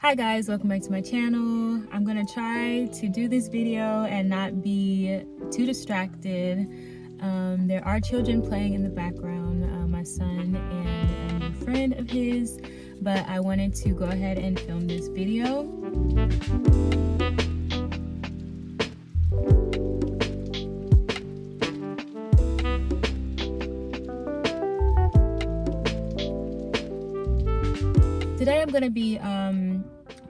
Hi guys, welcome back to my channel. I'm gonna try to do this video and not be too distracted. There are children playing in the background, my son and a new friend of his, but I wanted to go ahead and film this video. Today I'm going to be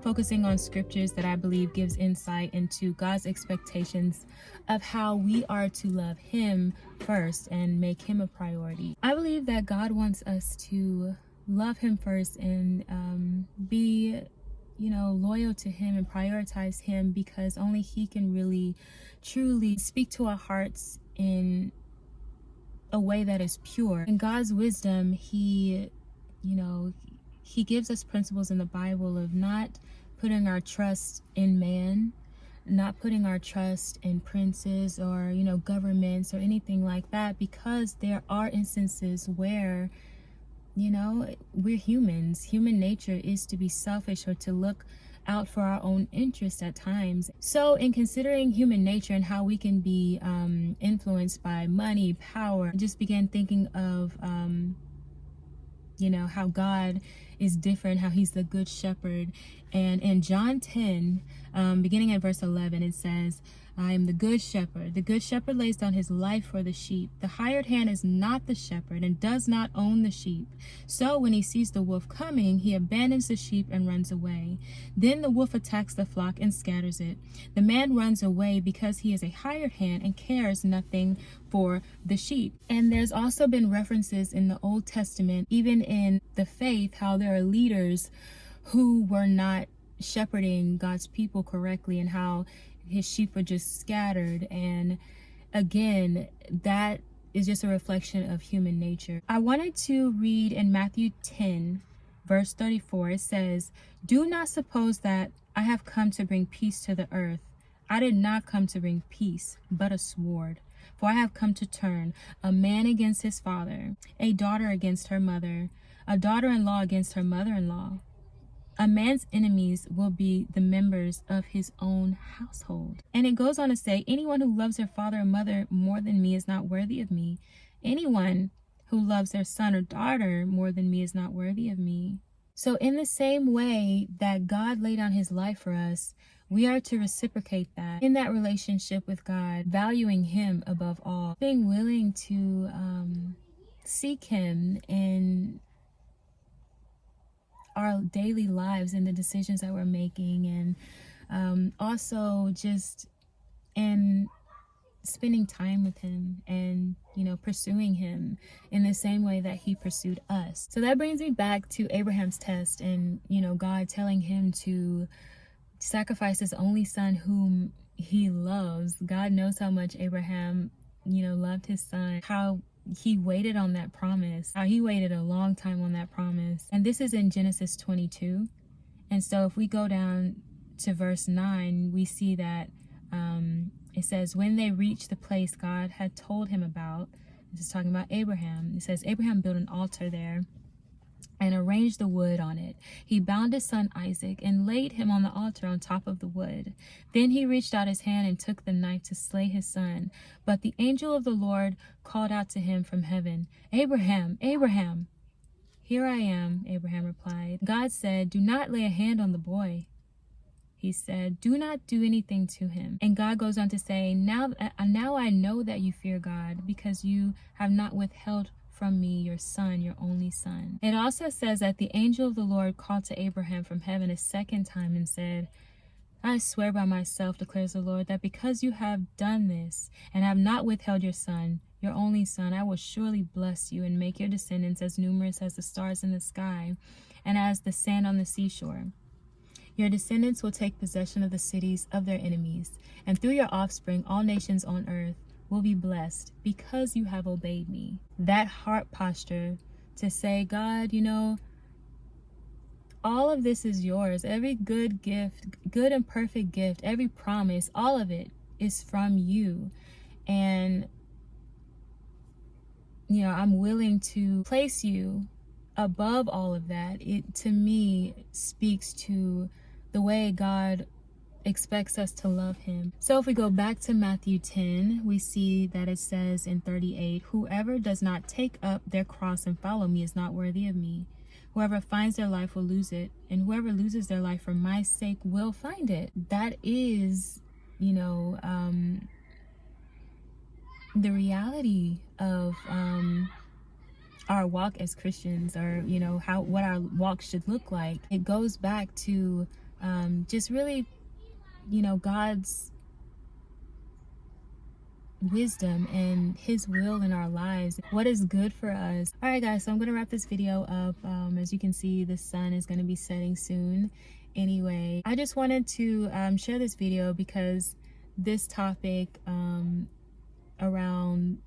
focusing on scriptures that I believe gives insight into God's expectations of how we are to love him first and make him a priority. I believe that God wants us to love him first and be, loyal to him and prioritize him, because only he can really truly speak to our hearts in a way that is pure. In God's wisdom, he gives us principles in the Bible of not putting our trust in man, not putting our trust in princes or, governments or anything like that, because there are instances where, we're humans. Human nature is to be selfish or to look out for our own interest at times. So in considering human nature and how we can be influenced by money, power, I just began thinking of how God is different, how he's the good shepherd. And in John 10, beginning at verse 11, it says, I am the good shepherd. The good shepherd lays down his life for the sheep. The hired hand is not the shepherd and does not own the sheep. So when he sees the wolf coming, he abandons the sheep and runs away. Then the wolf attacks the flock and scatters it. The man runs away because he is a hired hand and cares nothing for the sheep. And there's also been references in the Old Testament, even in the faith, how there are leaders who were not shepherding God's people correctly and how his sheep were just scattered. And again, that is just a reflection of human nature. I wanted to read in Matthew 10 verse 34. It says, do not suppose that I have come to bring peace to the earth. I did not come to bring peace, but a sword. For I have come to turn a man against his father, a daughter against her mother, a daughter-in-law against her mother-in-law. A man's enemies will be the members of his own household. And it goes on to say, anyone who loves their father or mother more than me is not worthy of me. Anyone who loves their son or daughter more than me is not worthy of me. So in the same way that God laid down his life for us, we are to reciprocate that in that relationship with God, valuing him above all, being willing to seek him in our daily lives and the decisions that we're making, and also just in spending time with him and pursuing him in the same way that he pursued us. So that brings me back to Abraham's test and God telling him to sacrifice his only son whom he loves. God knows how much Abraham loved his son, how he waited on that promise, how he waited a long time on that promise. And this is in Genesis 22. And so if we go down to verse 9, we see that it says, when they reached the place God had told him about, this is talking about Abraham, it says, Abraham built an altar there and arranged the wood on it. He bound his son Isaac and laid him on the altar on top of the wood. Then he reached out his hand and took the knife to slay his son. But the angel of the Lord called out to him from heaven, Abraham, Abraham. Here I am, Abraham replied. God said, do not lay a hand on the boy. He said, do not do anything to him. And God goes on to say, now I know that you fear God, because you have not withheld from me your son, your only son. It also says that the angel of the Lord called to Abraham from heaven a second time and said, I swear by myself, declares the Lord, that because you have done this and have not withheld your son, your only son, I will surely bless you and make your descendants as numerous as the stars in the sky and as the sand on the seashore. Your descendants will take possession of the cities of their enemies, and through your offspring all nations on earth will be blessed because you have obeyed me. That heart posture to say, God, all of this is yours. Every good gift, good and perfect gift, every promise, all of it is from you. And, I'm willing to place you above all of that, it to me speaks to the way God expects us to love him. So if we go back to Matthew 10, we see that it says in 38, whoever does not take up their cross and follow me is not worthy of me. Whoever finds their life will lose it, and whoever loses their life for my sake will find it. That is, the reality of our walk as Christians, or what our walk should look like. It goes back to just really God's wisdom and his will in our lives, what is good for us. All right guys, so I'm gonna wrap this video up. As you can see, the sun is going to be setting soon anyway. I just wanted to share this video because this topic around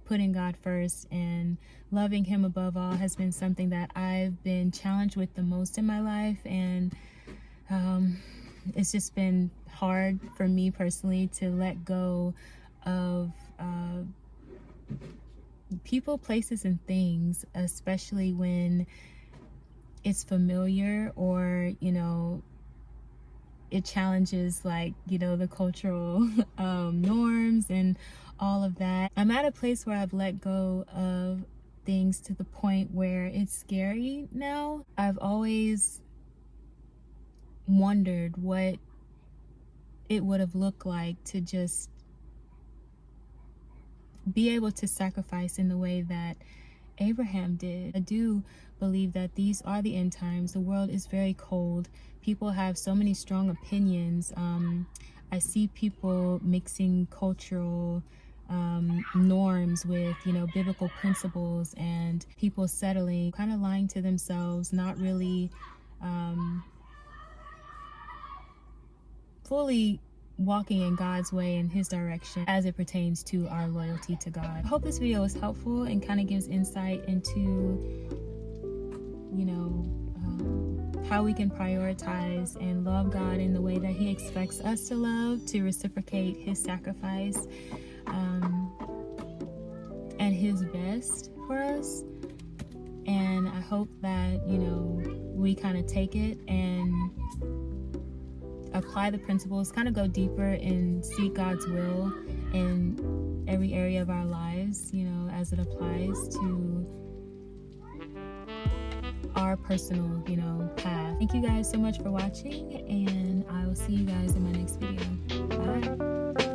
putting God first and loving him above all has been something that I've been challenged with the most in my life, and it's just been hard for me personally to let go of people, places, and things, especially when it's familiar, or it challenges the cultural norms and all of that. I'm at a place where I've let go of things to the point where it's scary now. I've always wondered what it would have looked like to just be able to sacrifice in the way that Abraham did. I do believe that these are the end times. The world is very cold. People have so many strong opinions. I see people mixing cultural norms with biblical principles, and people settling, kind of lying to themselves, not really fully walking in God's way and his direction as it pertains to our loyalty to God. I hope this video was helpful and kind of gives insight into how we can prioritize and love God in the way that he expects us to love, to reciprocate his sacrifice and his best for us. And I hope that we kind of take it and apply the principles, kind of go deeper and seek God's will in every area of our lives, as it applies to our personal, path. Thank you guys so much for watching, and I will see you guys in my next video. Bye.